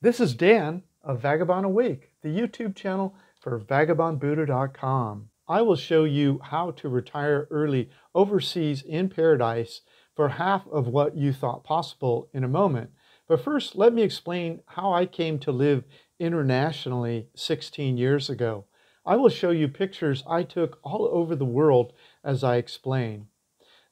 This is Dan of Vagabond Awake, the YouTube channel for vagabondbuddha.com. I will show you how to retire early overseas in paradise for half of what you thought possible in a moment. But first, let me explain how I came to live internationally 16 years ago. I will show you pictures I took all over the world as I explain.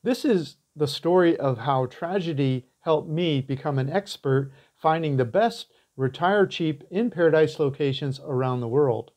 This is the story of how tragedy helped me become an expert finding the best retire cheap in paradise locations around the world.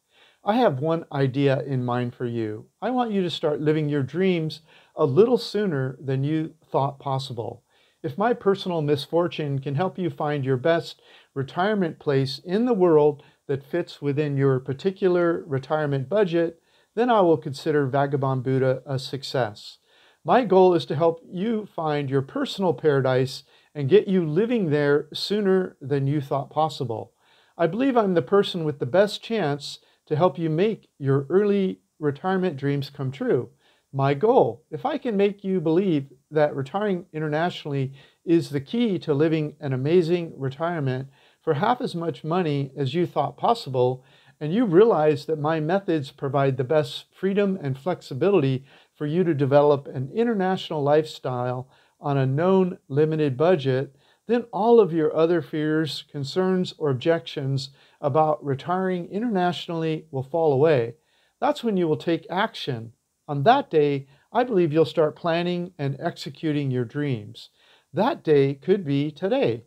I have one idea in mind for you. I want you to start living your dreams a little sooner than you thought possible. If my personal misfortune can help you find your best retirement place in the world that fits within your particular retirement budget, then I will consider Vagabond Buddha a success. My goal is to help you find your personal paradise and get you living there sooner than you thought possible. I believe I'm the person with the best chance to help you make your early retirement dreams come true. My goal, if I can make you believe that retiring internationally is the key to living an amazing retirement for half as much money as you thought possible, and you realize that my methods provide the best freedom and flexibility for you to develop an international lifestyle on a known limited budget, then all of your other fears, concerns, or objections about retiring internationally will fall away. That's when you will take action. On that day, I believe you'll start planning and executing your dreams. That day could be today.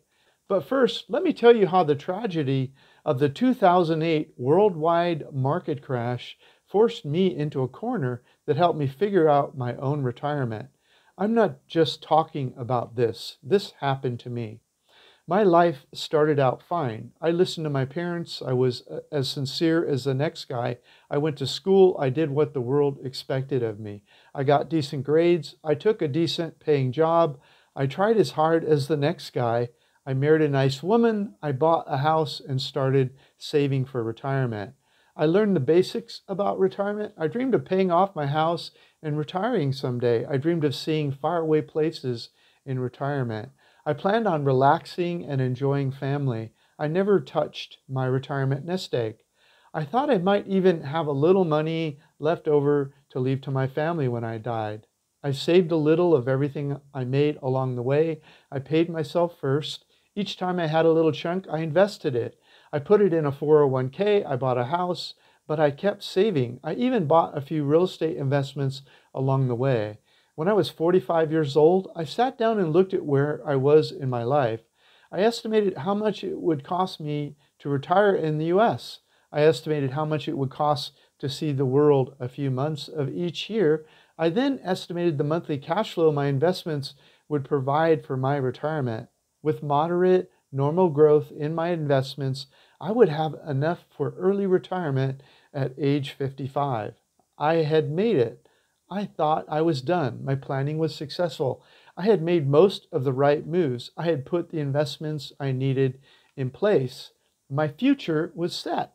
But first, let me tell you how the tragedy of the 2008 worldwide market crash forced me into a corner that helped me figure out my own retirement. I'm not just talking about this. This happened to me. My life started out fine. I listened to my parents. I was as sincere as the next guy. I went to school. I did what the world expected of me. I got decent grades. I took a decent paying job. I tried as hard as the next guy. I married a nice woman. I bought a house and started saving for retirement. I learned the basics about retirement. I dreamed of paying off my house and retiring someday. I dreamed of seeing faraway places in retirement. I planned on relaxing and enjoying family. I never touched my retirement nest egg. I thought I might even have a little money left over to leave to my family when I died. I saved a little of everything I made along the way. I paid myself first. Each time I had a little chunk, I invested it. I put it in a 401k, I bought a house, but I kept saving. I even bought a few real estate investments along the way. When I was 45 years old, I sat down and looked at where I was in my life. I estimated how much it would cost me to retire in the US. I estimated how much it would cost to see the world a few months of each year. I then estimated the monthly cash flow my investments would provide for my retirement. With moderate, normal growth in my investments, I would have enough for early retirement at age 55. I had made it. I thought I was done. My planning was successful. I had made most of the right moves. I had put the investments I needed in place. My future was set.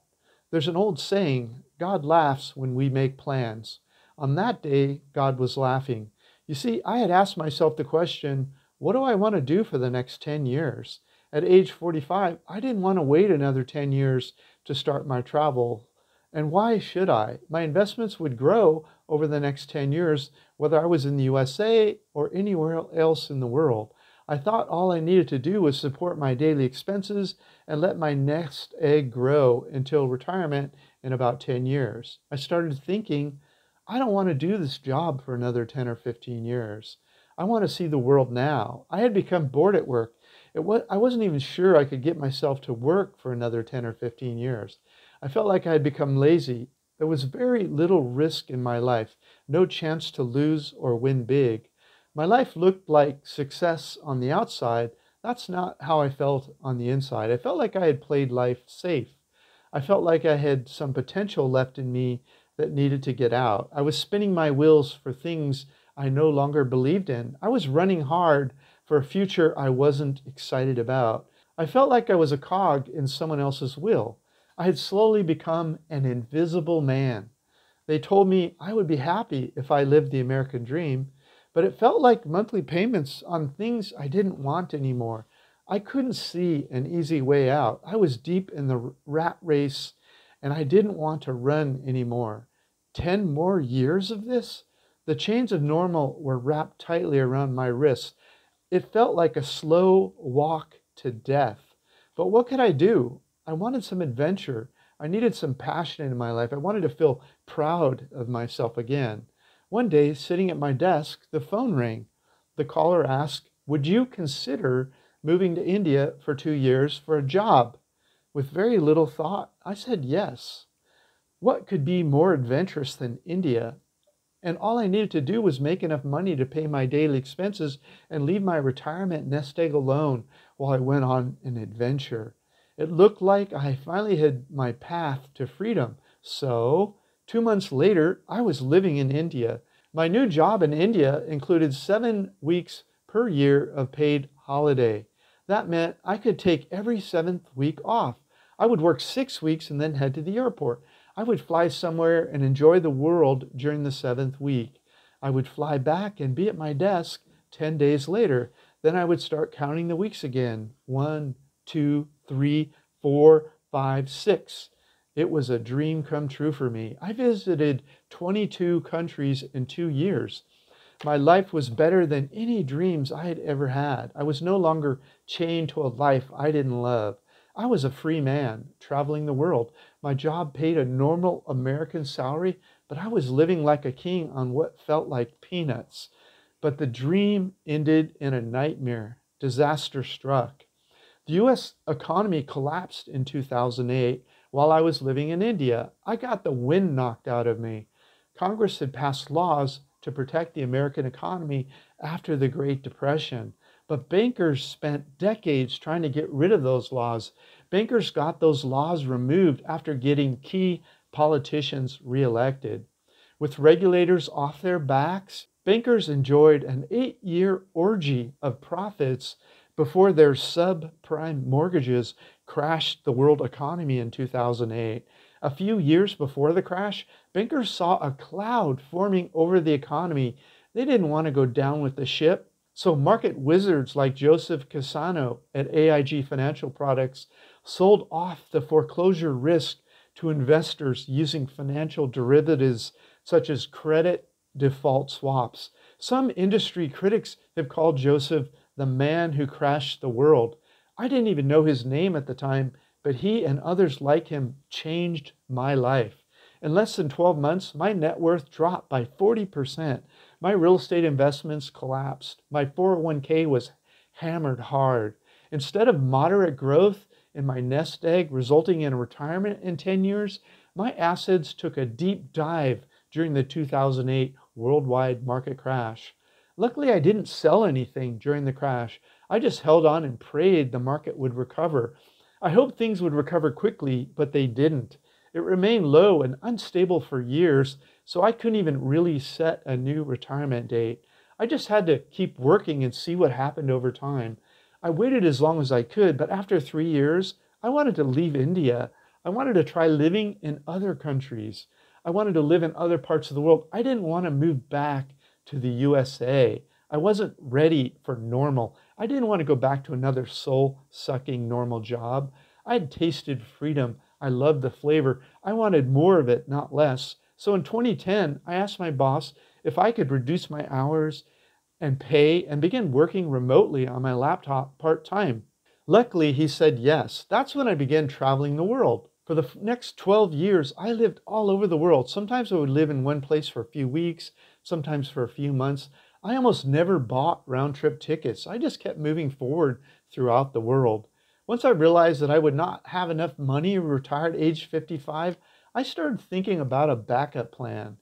There's an old saying, God laughs when we make plans. On that day, God was laughing. You see, I had asked myself the question, what do I want to do for the next 10 years? At age 45, I didn't want to wait another 10 years to start my travel. And why should I? My investments would grow over the next 10 years, whether I was in the USA or anywhere else in the world. I thought all I needed to do was support my daily expenses and let my nest egg grow until retirement in about 10 years. I started thinking, I don't want to do this job for another 10 or 15 years. I want to see the world now. I had become bored at work. I wasn't even sure I could get myself to work for another 10 or 15 years. I felt like I had become lazy. There was very little risk in my life, no chance to lose or win big. My life looked like success on the outside. That's not how I felt on the inside. I felt like I had played life safe. I felt like I had some potential left in me that needed to get out. I was spinning my wheels for things I no longer believed in. I was running hard for a future I wasn't excited about. I felt like I was a cog in someone else's wheel. I had slowly become an invisible man. They told me I would be happy if I lived the American dream, but it felt like monthly payments on things I didn't want anymore. I couldn't see an easy way out. I was deep in the rat race and I didn't want to run anymore. 10 more years of this? The chains of normal were wrapped tightly around my wrists. It felt like a slow walk to death. But what could I do? I wanted some adventure. I needed some passion in my life. I wanted to feel proud of myself again. One day, sitting at my desk, the phone rang. The caller asked, "Would you consider moving to India for 2 years for a job?" With very little thought, I said yes. What could be more adventurous than India? And all I needed to do was make enough money to pay my daily expenses and leave my retirement nest egg alone while I went on an adventure. It looked like I finally had my path to freedom. So, 2 months later, I was living in India. My new job in India included 7 weeks per year of paid holiday. That meant I could take every 7th week off. I would work 6 weeks and then head to the airport. I would fly somewhere and enjoy the world during the 7th week. I would fly back and be at my desk 10 days later. Then I would start counting the weeks again. 1, 2, 3, 4, 5, 6. It was a dream come true for me. I visited 22 countries in 2 years. My life was better than any dreams I had ever had. I was no longer chained to a life I didn't love. I was a free man, traveling the world. My job paid a normal American salary, but I was living like a king on what felt like peanuts. But the dream ended in a nightmare. Disaster struck. The U.S. economy collapsed in 2008 while I was living in India. I got the wind knocked out of me. Congress had passed laws to protect the American economy after the Great Depression. But bankers spent decades trying to get rid of those laws. Bankers got those laws removed after getting key politicians reelected. With regulators off their backs, bankers enjoyed an 8-year orgy of profits before their subprime mortgages crashed the world economy in 2008. A few years before the crash, bankers saw a cloud forming over the economy. They didn't want to go down with the ship. So market wizards like Joseph Cassano at AIG Financial Products sold off the foreclosure risk to investors using financial derivatives such as credit default swaps. Some industry critics have called Joseph the man who crashed the world. I didn't even know his name at the time, but he and others like him changed my life. In less than 12 months, my net worth dropped by 40%. My real estate investments collapsed. My 401k was hammered hard. Instead of moderate growth in my nest egg resulting in retirement in 10 years, my assets took a deep dive during the 2008 worldwide market crash. Luckily, I didn't sell anything during the crash. I just held on and prayed the market would recover. I hoped things would recover quickly, but they didn't. It remained low and unstable for years, so I couldn't even really set a new retirement date. I just had to keep working and see what happened over time. I waited as long as I could, but after 3 years, I wanted to leave India. I wanted to try living in other countries. I wanted to live in other parts of the world. I didn't want to move back to the USA. I wasn't ready for normal. I didn't want to go back to another soul-sucking normal job. I had tasted freedom. I loved the flavor. I wanted more of it, not less. So in 2010, I asked my boss if I could reduce my hours and pay and begin working remotely on my laptop part-time. Luckily, he said yes. That's when I began traveling the world. For the next 12 years, I lived all over the world. Sometimes I would live in one place for a few weeks, sometimes for a few months. I almost never bought round-trip tickets. I just kept moving forward throughout the world. Once I realized that I would not have enough money to retire at age 55, I started thinking about a backup plan.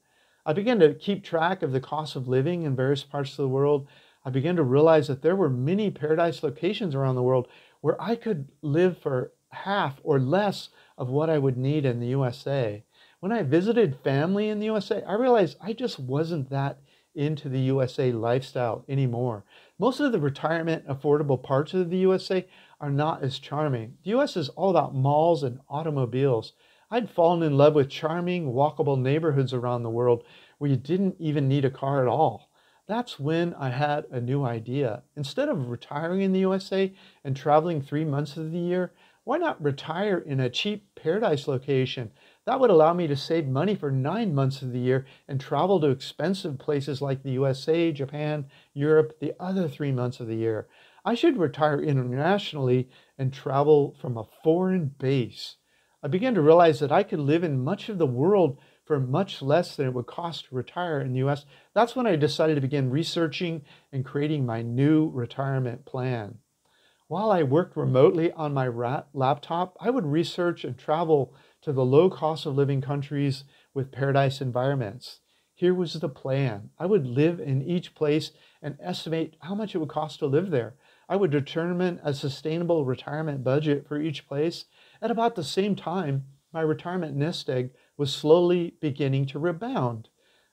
I began to keep track of the cost of living in various parts of the world. I began to realize that there were many paradise locations around the world where I could live for half or less of what I would need in the USA. When I visited family in the USA, I realized I just wasn't that into the USA lifestyle anymore. Most of the retirement affordable parts of the USA are not as charming. The US is all about malls and automobiles. I'd fallen in love with charming, walkable neighborhoods around the world where you didn't even need a car at all. That's when I had a new idea. Instead of retiring in the USA and traveling 3 months of the year, why not retire in a cheap paradise location? That would allow me to save money for 9 months of the year and travel to expensive places like the USA, Japan, Europe, the other 3 months of the year. I should retire internationally and travel from a foreign base. I began to realize that I could live in much of the world for much less than it would cost to retire in the US. That's when I decided to begin researching and creating my new retirement plan. While I worked remotely on my laptop, I would research and travel to the low cost of living countries with paradise environments. Here was the plan. I would live in each place and estimate how much it would cost to live there. I would determine a sustainable retirement budget for each place. At about the same time, my retirement nest egg was slowly beginning to rebound.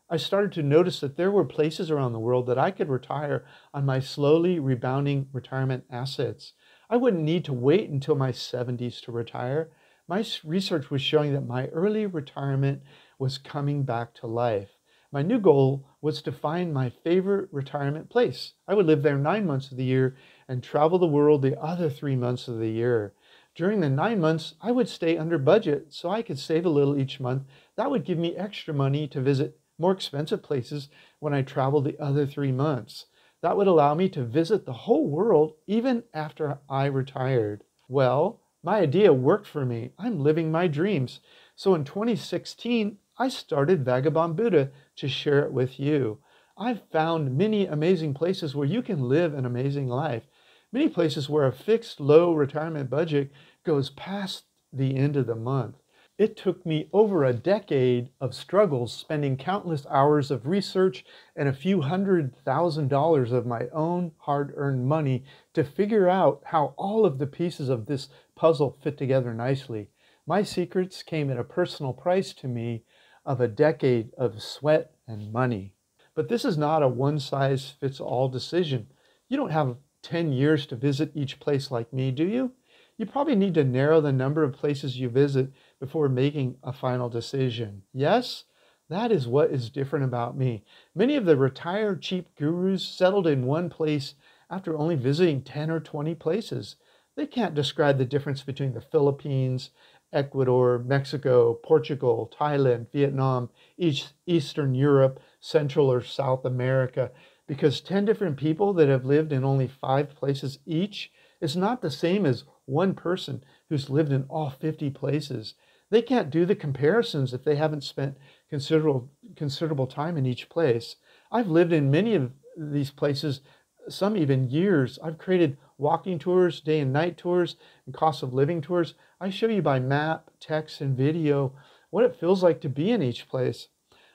I started to notice that there were places around the world that I could retire on my slowly rebounding retirement assets. I wouldn't need to wait until my 70s to retire. My research was showing that my early retirement was coming back to life. My new goal was to find my favorite retirement place. I would live there 9 months of the year and travel the world the other 3 months of the year. During the 9 months, I would stay under budget so I could save a little each month. That would give me extra money to visit more expensive places when I traveled the other 3 months. That would allow me to visit the whole world even after I retired. Well, my idea worked for me. I'm living my dreams. So in 2016, I started Vagabond Buddha to share it with you. I've found many amazing places where you can live an amazing life. Many places where a fixed low retirement budget goes past the end of the month. It took me over a decade of struggles, spending countless hours of research and a few $100,000 of my own hard-earned money to figure out how all of the pieces of this puzzle fit together nicely. My secrets came at a personal price to me of a decade of sweat and money. But this is not a one-size-fits-all decision. You don't have 10 years to visit each place like me, do you? You probably need to narrow the number of places you visit before making a final decision. Yes, that is what is different about me. Many of the retired cheap gurus settled in one place after only visiting 10 or 20 places. They can't describe the difference between the Philippines, Ecuador, Mexico, Portugal, Thailand, Vietnam, Eastern Europe, Central or South America, because 10 different people that have lived in only 5 places each is not the same as one person who's lived in all 50 places. They can't do the comparisons if they haven't spent considerable time in each place. I've lived in many of these places, some even years. I've created walking tours, day and night tours, and cost of living tours. I show you by map, text, and video what it feels like to be in each place.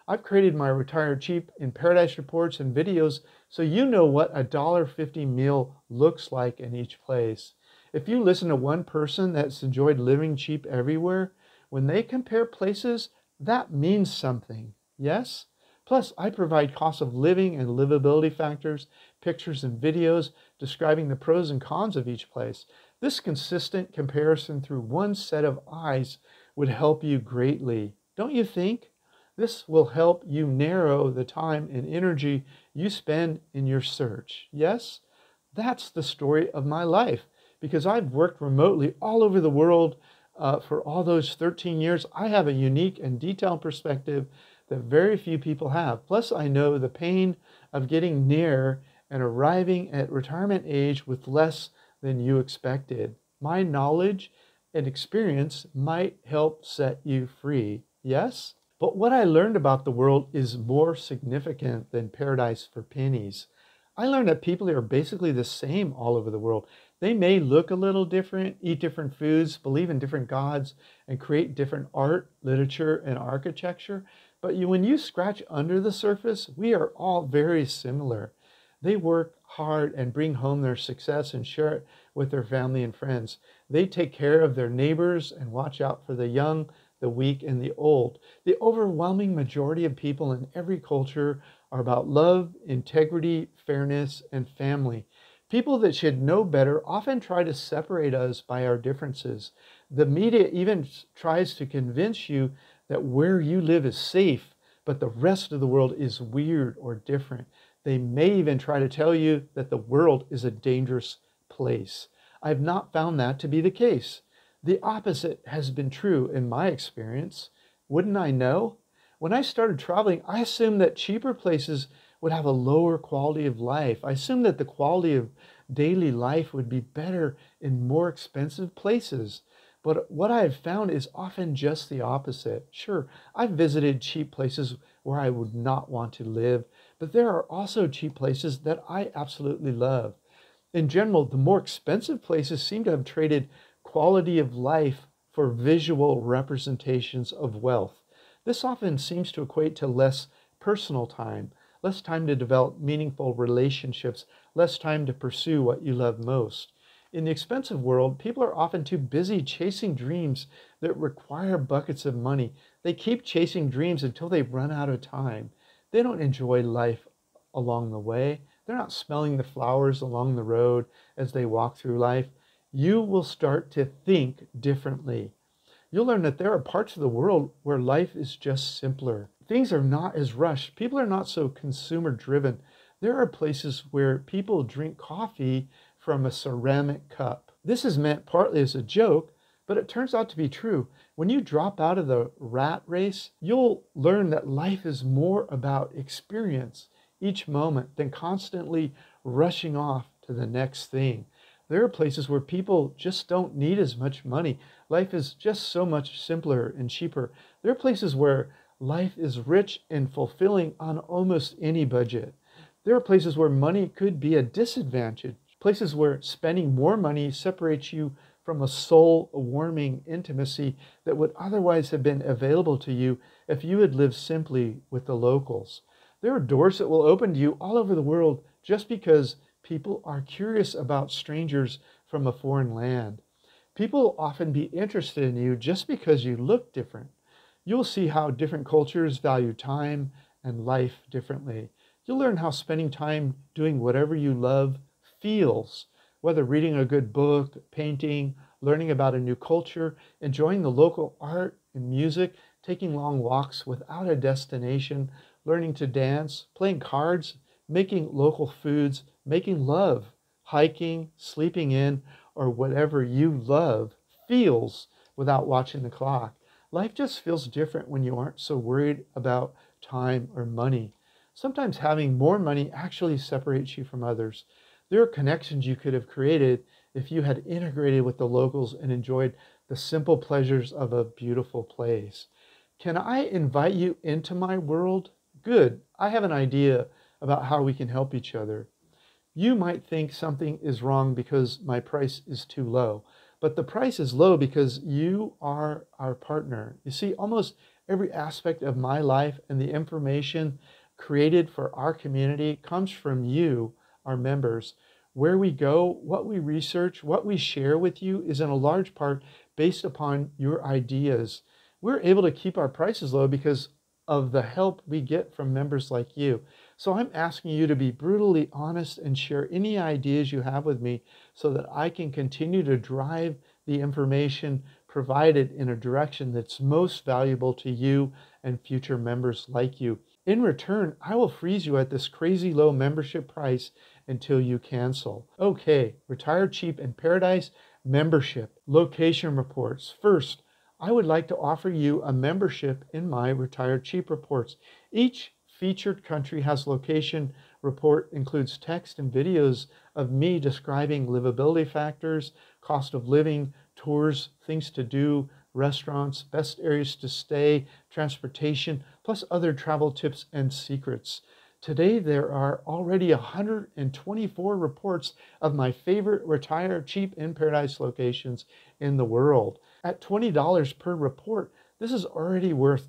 I've created my Retired Cheap in Paradise reports and videos so you know what a $1.50 meal looks like in each place. If you listen to one person that's enjoyed living cheap everywhere, when they compare places, that means something. Yes? Plus, I provide cost of living and livability factors, pictures and videos describing the pros and cons of each place. This consistent comparison through one set of eyes would help you greatly, don't you think? This will help you narrow the time and energy you spend in your search. Yes? That's the story of my life. Because I've worked remotely all over the world for all those 13 years, I have a unique and detailed perspective that very few people have. Plus, I know the pain of getting near and arriving at retirement age with less than you expected. My knowledge and experience might help set you free. Yes? But what I learned about the world is more significant than paradise for pennies. I learned that people are basically the same all over the world. They may look a little different, eat different foods, believe in different gods, and create different art, literature, and architecture. But when you scratch under the surface, we are all very similar. They work hard and bring home their success and share it with their family and friends. They take care of their neighbors and watch out for the young, the weak, and the old. The overwhelming majority of people in every culture are about love, integrity, fairness, and family. People that should know better often try to separate us by our differences. The media even tries to convince you that where you live is safe, but the rest of the world is weird or different. They may even try to tell you that the world is a dangerous place. I've not found that to be the case. The opposite has been true in my experience. Wouldn't I know? When I started traveling, I assumed that cheaper places would have a lower quality of life. I assumed that the quality of daily life would be better in more expensive places. But what I have found is often just the opposite. Sure, I've visited cheap places where I would not want to live, but there are also cheap places that I absolutely love. In general, the more expensive places seem to have traded quality of life for visual representations of wealth. This often seems to equate to less personal time, less time to develop meaningful relationships, less time to pursue what you love most. In the expensive world, people are often too busy chasing dreams that require buckets of money. They keep chasing dreams until they run out of time. They don't enjoy life along the way. They're not smelling the flowers along the road as they walk through life. You will start to think differently. You'll learn that there are parts of the world where life is just simpler. Things are not as rushed. People are not so consumer driven. There are places where people drink coffee from a ceramic cup. This is meant partly as a joke, but it turns out to be true. When you drop out of the rat race, you'll learn that life is more about experience each moment than constantly rushing off to the next thing. There are places where people just don't need as much money. Life is just so much simpler and cheaper. There are places where life is rich and fulfilling on almost any budget. There are places where money could be a disadvantage. Places where spending more money separates you from a soul-warming intimacy that would otherwise have been available to you if you had lived simply with the locals. There are doors that will open to you all over the world just because people are curious about strangers from a foreign land. People will often be interested in you just because you look different. You'll see how different cultures value time and life differently. You'll learn how spending time doing whatever you love feels, whether reading a good book, painting, learning about a new culture, enjoying the local art and music, taking long walks without a destination, learning to dance, playing cards, making local foods, making love, hiking, sleeping in, or whatever you love feels without watching the clock. Life just feels different when you aren't so worried about time or money. Sometimes having more money actually separates you from others. There are connections you could have created if you had integrated with the locals and enjoyed the simple pleasures of a beautiful place. Can I invite you into my world? Good. I have an idea about how we can help each other. You might think something is wrong because my price is too low, but the price is low because you are our partner. You see, almost every aspect of my life and the information created for our community comes from you, our members. Where we go, what we research, what we share with you is in a large part based upon your ideas. We're able to keep our prices low because of the help we get from members like you. So I'm asking you to be brutally honest and share any ideas you have with me so that I can continue to drive the information provided in a direction that's most valuable to you and future members like you. In return, I will freeze you at this crazy low membership price until you cancel. Okay, Retire Cheap in Paradise membership, location reports. First, I would like to offer you a membership in my Retire Cheap reports. Each featured country has location report, includes text and videos of me describing livability factors, cost of living, tours, things to do, restaurants, best areas to stay, transportation, plus other travel tips and secrets. Today, there are already 124 reports of my favorite Retire Cheap in Paradise locations in the world. At $20 per report, this is already worth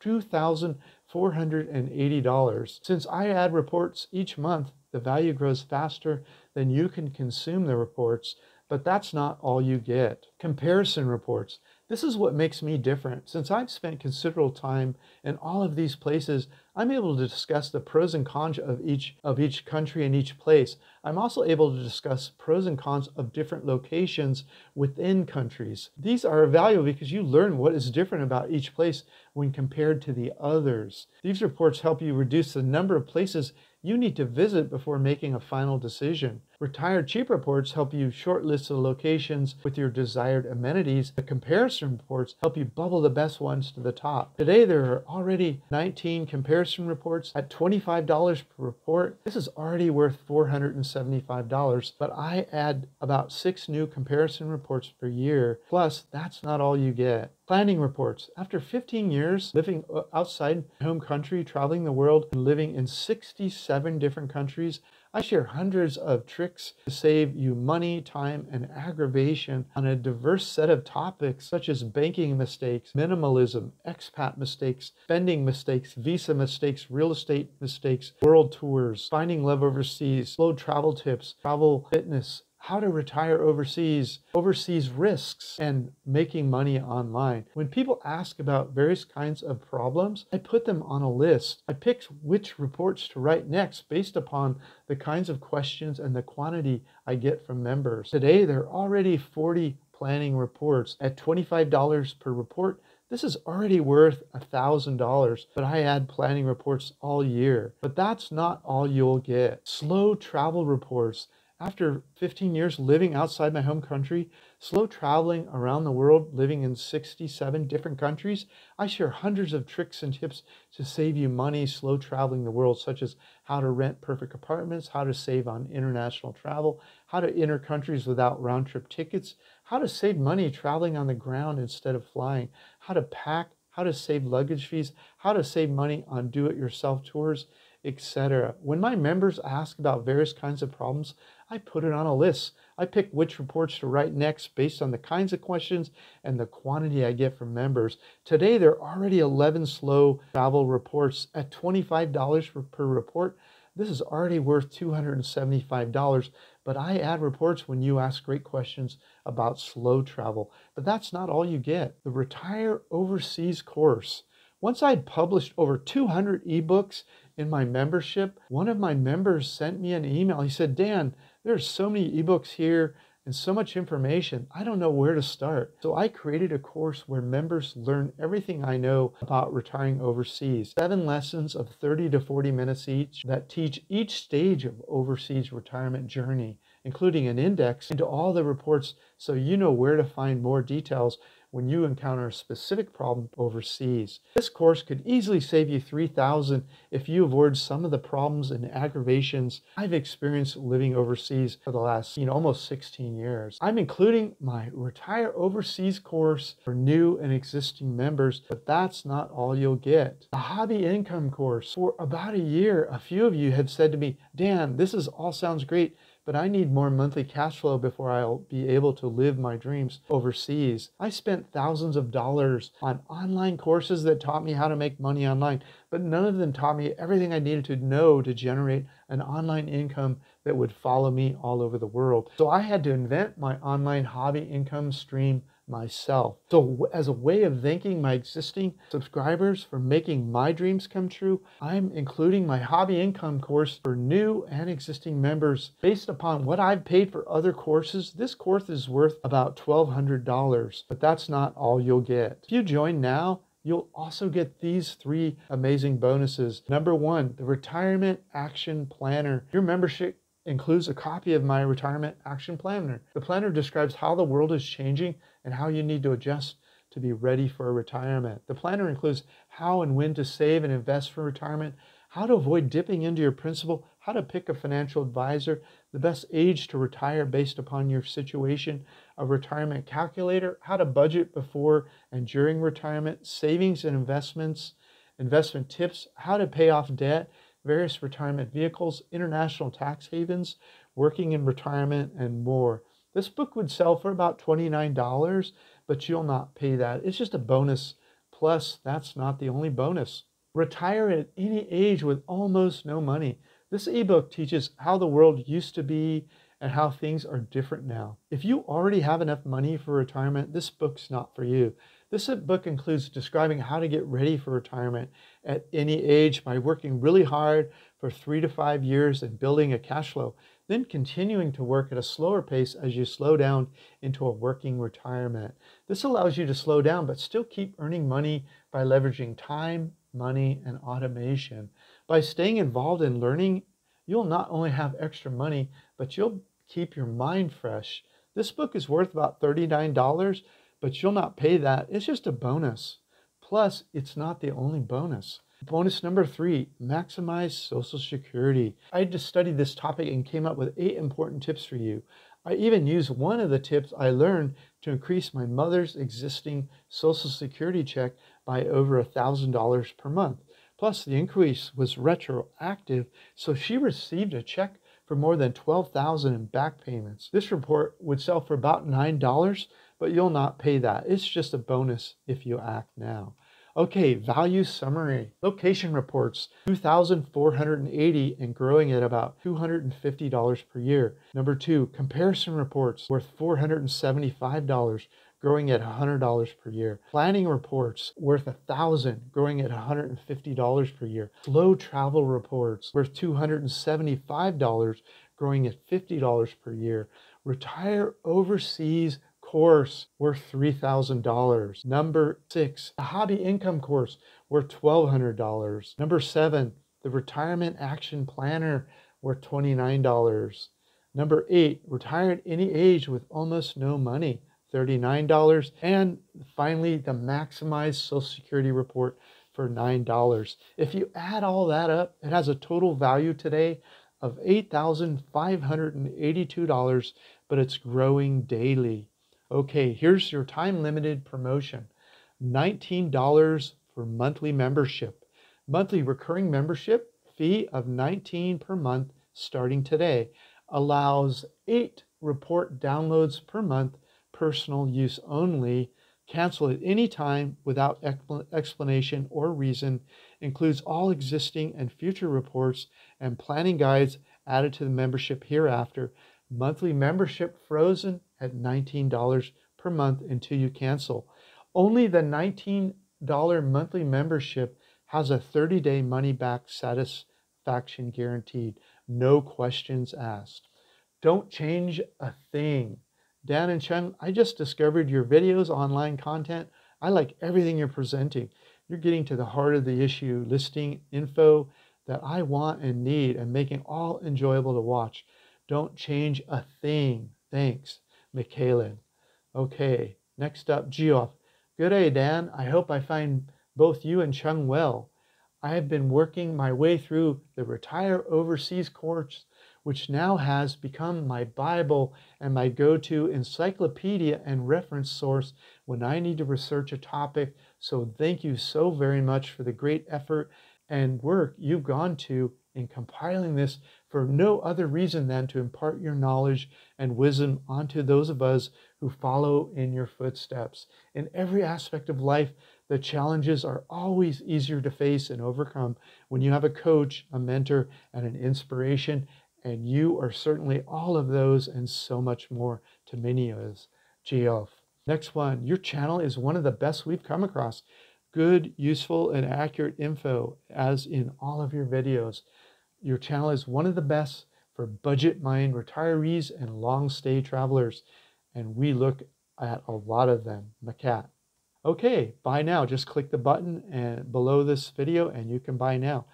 $2,480. Since I add reports each month, the value grows faster than you can consume the reports, but that's not all you get. Comparison reports. This is what makes me different. Since I've spent considerable time in all of these places, I'm able to discuss the pros and cons of each country and each place. I'm also able to discuss pros and cons of different locations within countries. These are valuable because you learn what is different about each place when compared to the others. These reports help you reduce the number of places you need to visit before making a final decision. Retire Cheap reports help you shortlist the locations with your desired amenities. The comparison reports help you bubble the best ones to the top. Today, there are already 19 comparison reports at $25 per report. This is already worth $475, but I add about 6 new comparison reports per year. Plus, that's not all you get. Planning reports. After 15 years living outside my home country, traveling the world, and living in 67 different countries, I share hundreds of tricks to save you money, time, and aggravation on a diverse set of topics such as banking mistakes, minimalism, expat mistakes, spending mistakes, visa mistakes, real estate mistakes, world tours, finding love overseas, slow travel tips, travel fitness, how to retire overseas, overseas risks, and making money online. When people ask about various kinds of problems, I put them on a list. I pick which reports to write next based upon the kinds of questions and the quantity I get from members. Today, there are already 40 planning reports at $25 per report. This is already worth $1,000, but I add planning reports all year. But that's not all you'll get. Slow travel reports. After 15 years living outside my home country, slow traveling around the world, living in 67 different countries, I share hundreds of tricks and tips to save you money slow traveling the world, such as how to rent perfect apartments, how to save on international travel, how to enter countries without round-trip tickets, how to save money traveling on the ground instead of flying, how to pack, how to save luggage fees, how to save money on do-it-yourself tours, etc. When my members ask about various kinds of problems, I put it on a list. I pick which reports to write next based on the kinds of questions and the quantity I get from members. Today, there are already 11 slow travel reports at $25 per report. This is already worth $275, but I add reports when you ask great questions about slow travel. But that's not all you get. The Retire Overseas course. Once I'd published over 200 ebooks in my membership, one of my members sent me an email. He said, Dan, there's so many ebooks here and so much information. I don't know where to start. So I created a course where members learn everything I know about retiring overseas. 7 lessons of 30 to 40 minutes each that teach each stage of overseas retirement journey, including an index into all the reports so you know where to find more details when you encounter a specific problem overseas. This course could easily save you $3,000 if you avoid some of the problems and aggravations I've experienced living overseas for the last, almost 16 years. I'm including my Retire Overseas course for new and existing members, but that's not all you'll get. The Hobby Income course. For about a year, a few of you have said to me, Dan, this all sounds great, but I need more monthly cash flow before I'll be able to live my dreams overseas. I spent thousands of dollars on online courses that taught me how to make money online, but none of them taught me everything I needed to know to generate an online income that would follow me all over the world. So I had to invent my online hobby income stream myself. So as a way of thanking my existing subscribers for making my dreams come true, I'm including my hobby income course for new and existing members. Based upon what I've paid for other courses, this course is worth about $1,200, but that's not all you'll get. If you join now, you'll also get these 3 amazing bonuses. Number 1, the Retirement Action Planner. Your membership includes a copy of my Retirement Action Planner. The planner describes how the world is changing and how you need to adjust to be ready for retirement. The planner includes how and when to save and invest for retirement, how to avoid dipping into your principal, how to pick a financial advisor, the best age to retire based upon your situation, a retirement calculator, how to budget before and during retirement, savings and investments, investment tips, how to pay off debt, various retirement vehicles, international tax havens, working in retirement, and more. This book would sell for about $29, but you'll not pay that. It's just a bonus. Plus, that's not the only bonus. Retire at any age with almost no money. This ebook teaches how the world used to be and how things are different now. If you already have enough money for retirement, this book's not for you. This book includes describing how to get ready for retirement at any age by working really hard for 3 to 5 years and building a cash flow, then continuing to work at a slower pace as you slow down into a working retirement. This allows you to slow down but still keep earning money by leveraging time, money, and automation. By staying involved in learning you'll not only have extra money, but you'll keep your mind fresh. This book is worth about $39, but you'll not pay that. It's just a bonus. Plus, it's not the only bonus. Bonus number 3, maximize Social Security. I just studied this topic and came up with 8 important tips for you. I even used one of the tips I learned to increase my mother's existing Social Security check by over $1,000 per month. Plus, the increase was retroactive, so she received a check for more than $12,000 in back payments. This report would sell for about $9, but you'll not pay that. It's just a bonus if you act now. Okay, value summary. Location reports, 2,480 and growing at about $250 per year. Number 2, comparison reports worth $475, growing at $100 per year. Planning reports worth $1,000, growing at $150 per year. Slow travel reports worth $275, growing at $50 per year. Retire overseas course worth $3,000. Number 6, a hobby income course worth $1,200. Number 7, the retirement action planner worth $29. Number 8, retire at any age with almost no money, $39. And finally, the maximized Social Security report for $9. If you add all that up, it has a total value today of $8,582, but it's growing daily. Okay, here's your time-limited promotion. $19 for monthly membership. Monthly recurring membership fee of $19 per month starting today. Allows 8 report downloads per month, personal use only. Cancel at any time without explanation or reason. Includes all existing and future reports and planning guides added to the membership hereafter. Monthly membership frozen at $19 per month until you cancel. Only the $19 monthly membership has a 30-day money-back satisfaction guaranteed. No questions asked. Don't change a thing. Dan and Chung, I just discovered your videos, online content. I like everything you're presenting. You're getting to the heart of the issue, listing info that I want and need, and making all enjoyable to watch. Don't change a thing. Thanks, Michaela. Okay, next up, Geoff. Good day, Dan. I hope I find both you and Chung well. I have been working my way through the Retire Overseas course, which now has become my Bible and my go-to encyclopedia and reference source when I need to research a topic. So thank you so very much for the great effort and work you've gone to in compiling this for no other reason than to impart your knowledge and wisdom onto those of us who follow in your footsteps. In every aspect of life, the challenges are always easier to face and overcome when you have a coach, a mentor, and an inspiration, and you are certainly all of those and so much more to many of us. Geoff. Next one, your channel is one of the best we've come across. Good, useful, and accurate info, as in all of your videos. Your channel is one of the best for budget mind retirees and long stay travelers, and we look at a lot of them. Macat. Okay, buy now. Just click the button and below this video and you can buy now.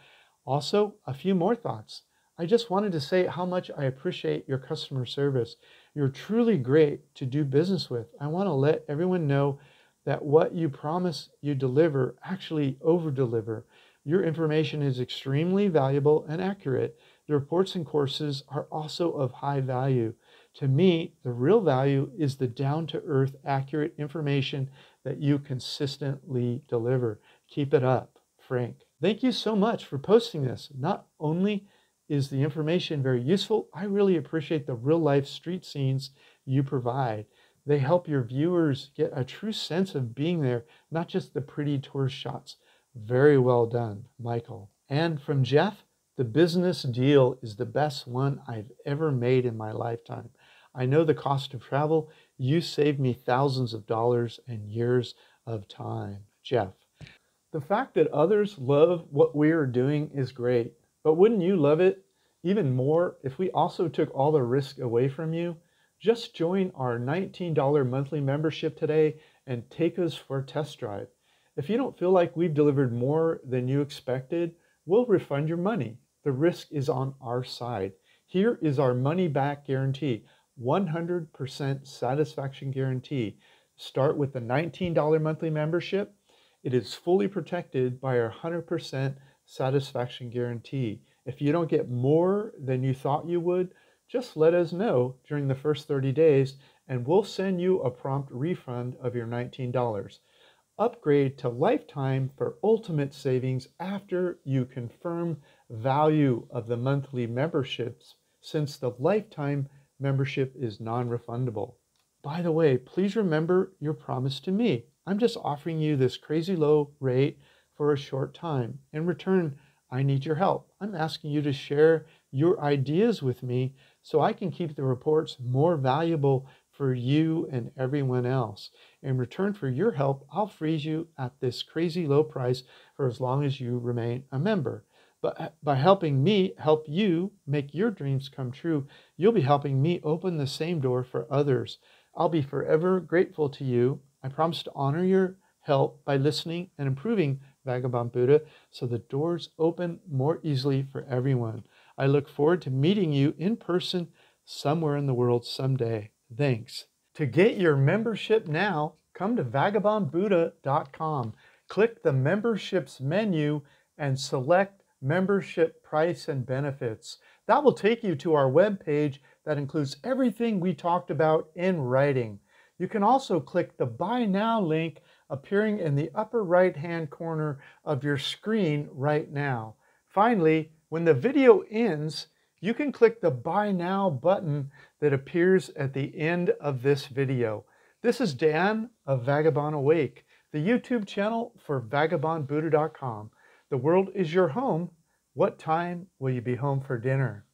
Also, a few more thoughts. I just wanted to say how much I appreciate your customer service. You're truly great to do business with. I want to let everyone know that what you promise you deliver, actually over-deliver. Your information is extremely valuable and accurate. The reports and courses are also of high value. To me, the real value is the down-to-earth, accurate information that you consistently deliver. Keep it up, Frank. Thank you so much for posting this. Not only is the information very useful, I really appreciate the real-life street scenes you provide. They help your viewers get a true sense of being there, not just the pretty tourist shots. Very well done, Michael. And from Jeff, the business deal is the best one I've ever made in my lifetime. I know the cost of travel. You saved me thousands of dollars and years of time. Jeff. The fact that others love what we are doing is great, but wouldn't you love it even more if we also took all the risk away from you? Just join our $19 monthly membership today and take us for a test drive. If you don't feel like we've delivered more than you expected, we'll refund your money. the risk is on our side. Here is our money-back guarantee, 100% satisfaction guarantee. Start with the $19 monthly membership. It is fully protected by our 100% satisfaction guarantee. If you don't get more than you thought you would, just let us know during the first 30 days and we'll send you a prompt refund of your $19. Upgrade to lifetime for ultimate savings after you confirm value of the monthly memberships, since the lifetime membership is non-refundable. By the way, please remember your promise to me. I'm just offering you this crazy low rate for a short time. In return, I need your help. I'm asking you to share your ideas with me so I can keep the reports more valuable for you and everyone else. In return for your help, I'll freeze you at this crazy low price for as long as you remain a member. But by helping me help you make your dreams come true, you'll be helping me open the same door for others. I'll be forever grateful to you. I promise to honor your help by listening and improving Vagabond Buddha so the doors open more easily for everyone. I look forward to meeting you in person somewhere in the world someday. Thanks. To get your membership now, come to vagabondbuddha.com. Click the memberships menu and select membership price and benefits. That will take you to our webpage that includes everything we talked about in writing. You can also click the Buy Now link appearing in the upper right-hand corner of your screen right now. Finally, when the video ends, you can click the Buy Now button that appears at the end of this video. This is Dan of Vagabond Awake, the YouTube channel for vagabondbuddha.com. The world is your home. What time will you be home for dinner?